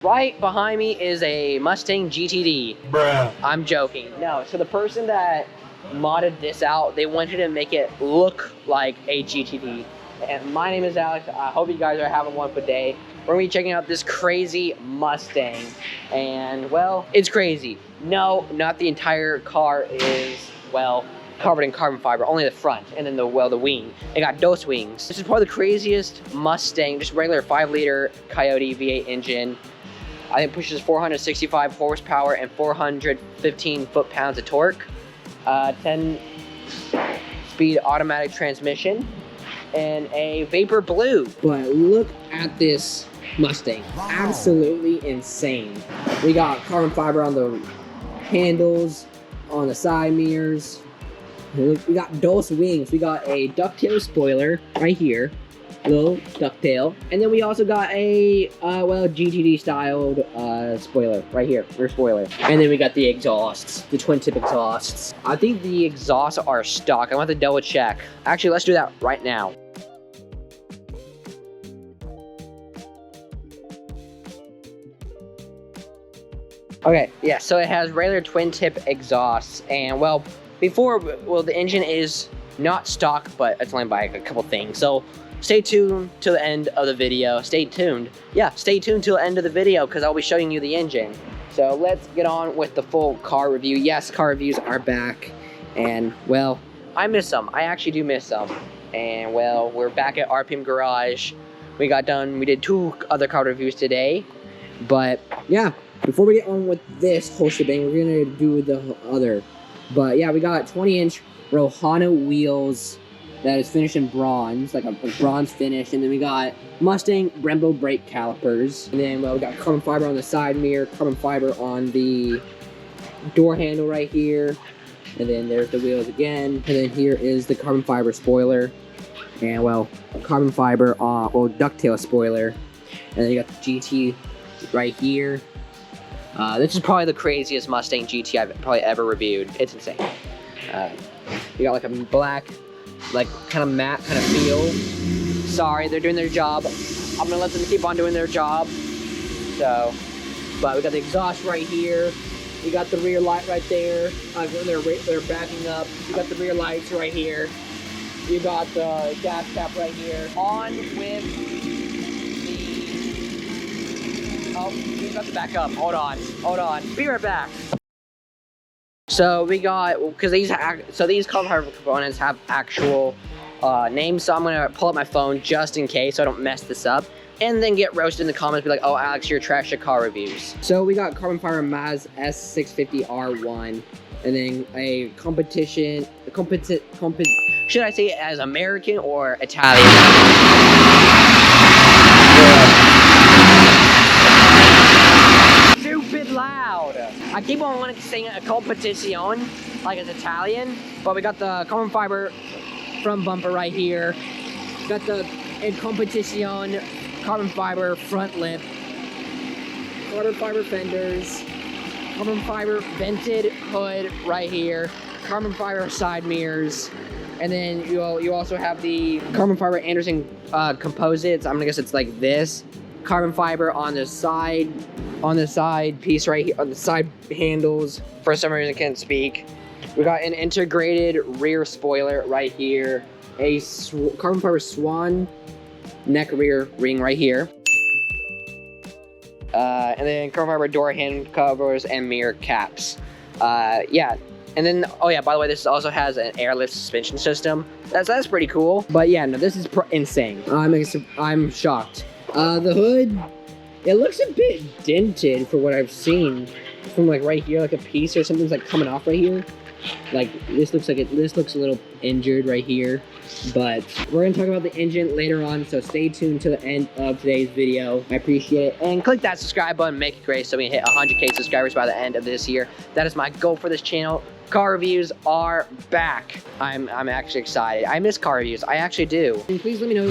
Right behind me is a Mustang GTD. Bruh. I'm joking. No, so the person that modded this out, they wanted to make it look like a GTD. And my name is Alex. I hope you guys are having a wonderful day. We're gonna be checking out this crazy Mustang. And well, it's crazy. No, not the entire car is, well, covered in carbon fiber, only the front, and then the wing. It got those wings. This is probably the craziest Mustang, just regular 5-liter Coyote V8 engine. I think it pushes 465 horsepower and 415 foot-pounds of torque. 10-speed automatic transmission, and a vapor blue. But look at this Mustang. Wow. Absolutely insane. We got carbon fiber on the handles, on the side mirrors. We got those wings. We got a ducktail spoiler right here. Little ducktail, and then we also got a well, GTD styled spoiler right here, rear spoiler, and then we got the exhausts, the twin tip exhausts. I think the exhausts are stock. I want to double check. Actually, let's do that right now. Okay, yeah, so it has regular twin tip exhausts, and well, the engine is not stock, but it's only by a couple things. So stay tuned to the end of the video. Stay tuned till the end of the video because I'll be showing you the engine. So let's get on with the full car review. Yes, car reviews are back, and well, I miss them. I actually do miss them. And well, we're back at RPM Garage. We did 2 other car reviews today, but yeah, before we get on with this whole shebang, we're gonna do the other. But yeah, we got 20-inch Rohana wheels that is finished in bronze, like a bronze finish, and then we got Mustang brembo brake calipers, and then well, we got carbon fiber on the side mirror, carbon fiber on the door handle right here, and then there's the wheels again, and then here is the carbon fiber spoiler, and well, carbon fiber ducktail spoiler, and then you got the GT right here. This is probably the craziest Mustang GT I've probably ever reviewed. It's insane. You got like a black, like kind of matte kind of feel. Sorry, they're doing their job. I'm gonna let them keep on doing their job. So, but we got the exhaust right here. We got the rear light right there. When they're backing up, you got the rear lights right here. You got the gas cap right here. On with the. Oh, we got to back up. Hold on. Be right back. So we got, because these carbon fiber components have actual names, so I'm gonna pull up my phone just in case so I don't mess this up, and then get roasted in the comments, be like, oh Alex, you're trash at car reviews. So we got carbon fiber MAZ S650 R1, and then a competition, should I say it as American or Italian? Stupid loud. I keep on wanting to sing a competizione, like it's Italian, but we got the carbon fiber front bumper right here. Got the competizione carbon fiber front lip, carbon fiber fenders, carbon fiber vented hood right here, carbon fiber side mirrors, and then you also have the carbon fiber Anderson Composites. I'm gonna guess it's like this. Carbon fiber on the side piece right here, on the side handles. For some reason I can't speak. We got an integrated rear spoiler right here, a carbon fiber swan neck rear ring right here, and then carbon fiber door hand covers and mirror caps. Yeah, and then oh yeah, by the way, this also has an airlift suspension system. That's pretty cool. But yeah, no, this is insane. I'm shocked. The hood, it looks a bit dented for what I've seen. From like right here, like a piece or something's like coming off right here. Like this looks a little injured right here. But we're gonna talk about the engine later on, so stay tuned to the end of today's video. I appreciate it. And click that subscribe button, make it great so we can hit 100K subscribers by the end of this year. That is my goal for this channel. Car reviews are back. I'm actually excited. I miss car reviews. I actually do. And please let me know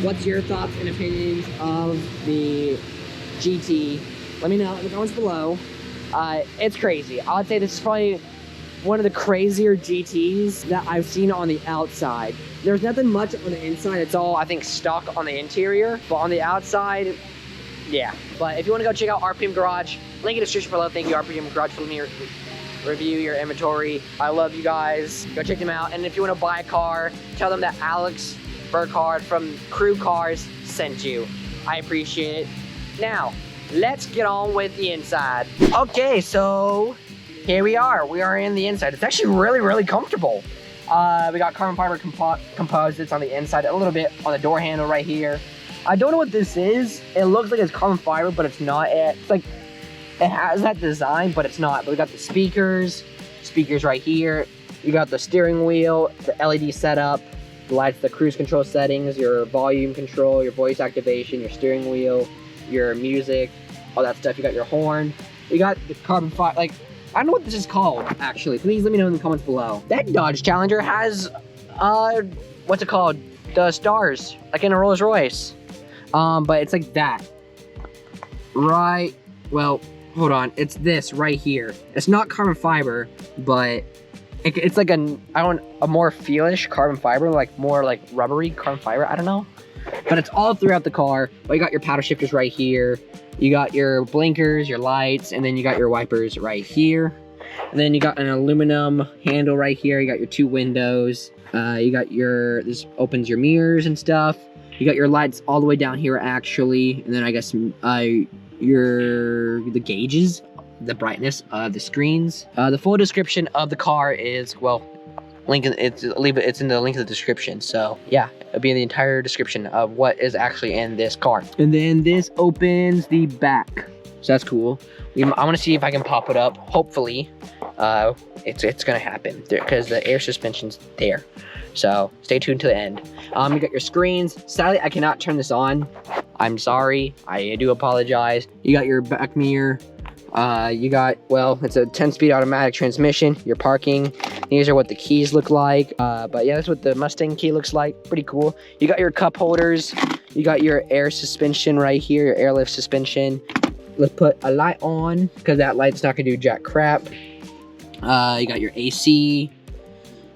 what's your thoughts and opinions of the GT. Let me know in the comments below. It's crazy. I would say this is probably one of the crazier GTs that I've seen on the outside. There's nothing much on the inside. It's all, I think, stock on the interior. But on the outside, yeah. But if you want to go check out RPM Garage, link in the description below. Thank you, RPM Garage, for letting me review your inventory. I love you guys. Go check them out. And if you want to buy a car, tell them that Alex Burkhardt from Crew Cars sent you. I appreciate it. Now, let's get on with the inside. Okay, so here we are. We are in the inside. It's actually really, really comfortable. We got carbon fiber composites on the inside, a little bit on the door handle right here. I don't know what this is. It looks like it's carbon fiber, but it's not. It's like, it has that design, but it's not. But we got the speakers right here. You got the steering wheel, the LED setup, the lights, the cruise control settings, your volume control, your voice activation, your steering wheel, your music, all that stuff. You got your horn. You got the carbon fiber, like, I don't know what this is called, actually. Please let me know in the comments below. That Dodge Challenger has, what's it called? The stars, like in a Rolls Royce. But it's like that. Right, well, hold on. It's this right here. It's not carbon fiber, but it's like a more feelish carbon fiber, like more like rubbery carbon fiber, I don't know. But it's all throughout the car. But you got your paddle shifters right here. You got your blinkers, your lights, and then you got your wipers right here. And then you got an aluminum handle right here. You got your two windows. You got this opens your mirrors and stuff. You got your lights all the way down here actually. And then I guess the gauges, the brightness of the screens. The full description of the car is, well, it's in the link in the description. So yeah, it'll be in the entire description of what is actually in this car. And then this opens the back, so that's cool. I want to see if I can pop it up. Hopefully it's gonna happen because the air suspension's there, so stay tuned to the end. You got your screens. Sadly, I cannot turn this on. I'm sorry, I do apologize. You got your back mirror. You got, well, it's a 10-speed automatic transmission. Your parking. These are what the keys look like. But yeah, that's what the Mustang key looks like. Pretty cool. You got your cup holders. You got your air suspension right here, your airlift suspension. Let's put a light on because that light's not gonna do jack crap. You got your AC.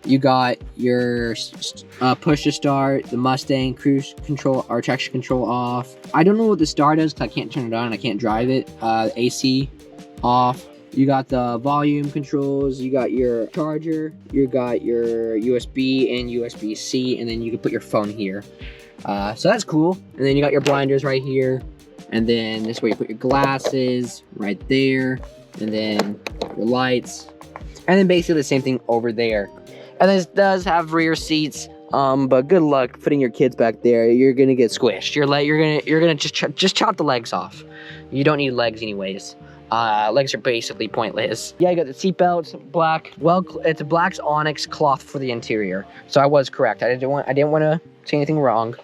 You got your push to start, the Mustang cruise control or traction control off. I don't know what the star does because I can't turn it on. I can't drive it. AC off. You got the volume controls. You got your charger. You got your USB and USB-C, and then you can put your phone here. So that's cool. And then you got your blinders right here. And then this is where you put your glasses right there. And then your lights. And then basically the same thing over there. And this does have rear seats, but good luck putting your kids back there. You're gonna get squished. You're gonna just chop the legs off. You don't need legs anyways. Legs are basically pointless. Yeah, you got the seat belts, black. Well, it's a black onyx cloth for the interior. So I was correct. I didn't want to say anything wrong.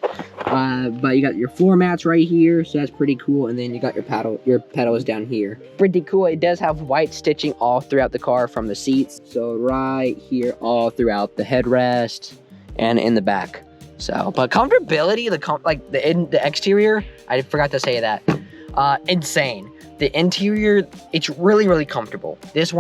But you got your floor mats right here, so that's pretty cool. And then you got your pedals down here. Pretty cool. It does have white stitching all throughout the car from the seats. So right here, all throughout the headrest and in the back. So, but comfortability, the exterior, I forgot to say that. Insane. The interior, it's really, really comfortable. This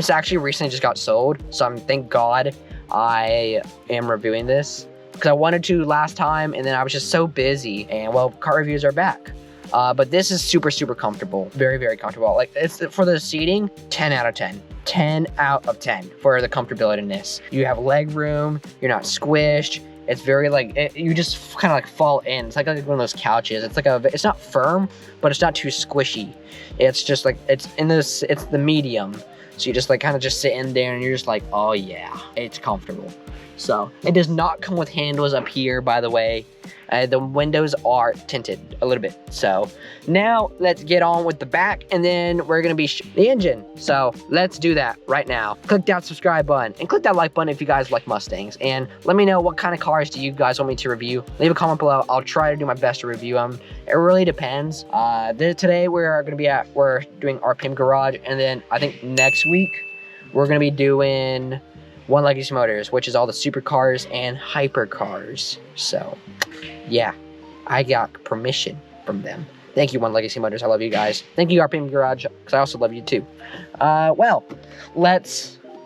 actually recently just got sold, so thank God I am reviewing this. Because I wanted to last time, and then I was just so busy, and well, car reviews are back. But this is super, super comfortable. Very, very comfortable. Like, it's for the seating, 10 out of 10. 10 out of 10 for the comfortability in this. You have leg room, you're not squished. It's very you just kind of like fall in. It's like one of those couches. It's not firm, but it's not too squishy. It's just like, it's the medium. So you just kind of just sit in there and you're just like, oh yeah, it's comfortable. So it does not come with handles up here, by the way. The windows are tinted a little bit. So now let's get on with the back, and then we're gonna be the engine. So let's do that right now. Click that subscribe button and click that like button if you guys like Mustangs, and let me know what kind of cars do you guys want me to review. Leave a comment below. I'll try to do my best to review them. It really depends. Today we're doing RPM Garage, and then I think next week we're gonna be doing One Legacy Motors, which is all the supercars and hypercars. So yeah, I got permission from them. Thank you, One Legacy Motors. I love you guys. Thank you, RPM Garage, because I also love you too. Well,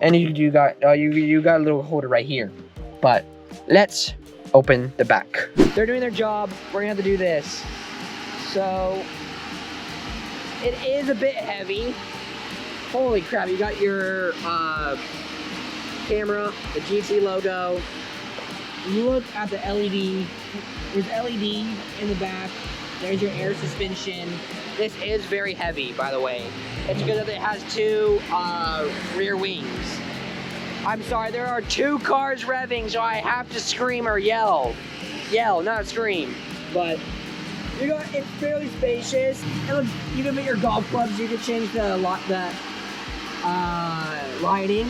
and you got a little holder right here, but let's open the back. They're doing their job. We're gonna have to do this. So it is a bit heavy. Holy crap, you got your camera, the GT logo. Look at the LED. There's LED in the back. There's your air suspension. This is very heavy, by the way. It's good that it has 2 rear wings. I'm sorry, there are 2 cars revving, so I have to scream or yell. Yell, not scream. But it's fairly spacious. And look, you can put your golf clubs. You can change the lighting.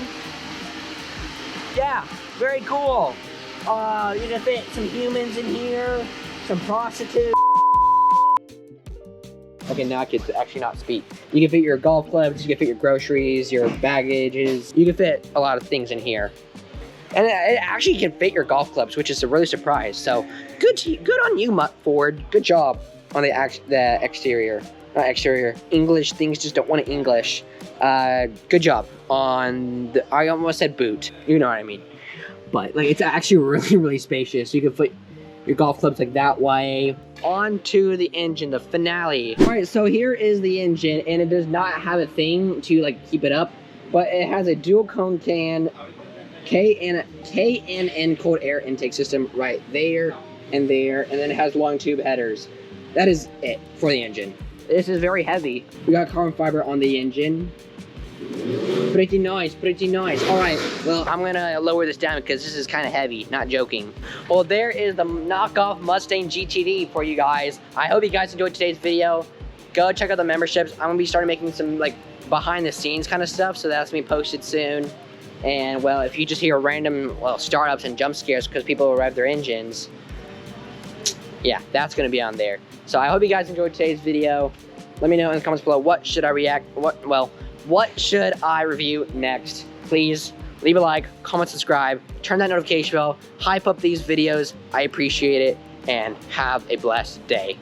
Yeah, very cool. You can fit some humans in here, some prostitutes. Okay, now I can actually not speak. You can fit your golf clubs, you can fit your groceries, your baggages. You can fit a lot of things in here. And it actually can fit your golf clubs, which is a really surprise. So good on you, Ford. Good job on the exterior. Not exterior. English, things just don't want to English. Good job on the, I almost said boot. You know what I mean. But like, it's actually really, really spacious. You can put your golf clubs like that way. On to the engine, the finale. All right, so here is the engine, and it does not have a thing to like keep it up, but it has a dual cone can, KNN cold air intake system right there, and then it has long tube headers. That is it for the engine. This is very heavy. We got carbon fiber on the engine. Pretty nice, pretty nice. All right, well, I'm gonna lower this down because this is kind of heavy, not joking. Well, there is the knockoff Mustang GTD for you guys. I hope you guys enjoyed today's video. Go check out the memberships. I'm gonna be starting making some like behind the scenes kind of stuff, so that's gonna be posted soon. And well, if you just hear random, well, startups and jump scares because people rev their engines, yeah, that's gonna be on there. So I hope you guys enjoyed today's video. Let me know in the comments below, what should I what should I review next? Please leave a like, comment, subscribe, turn that notification bell, hype up these videos. I appreciate it, and have a blessed day.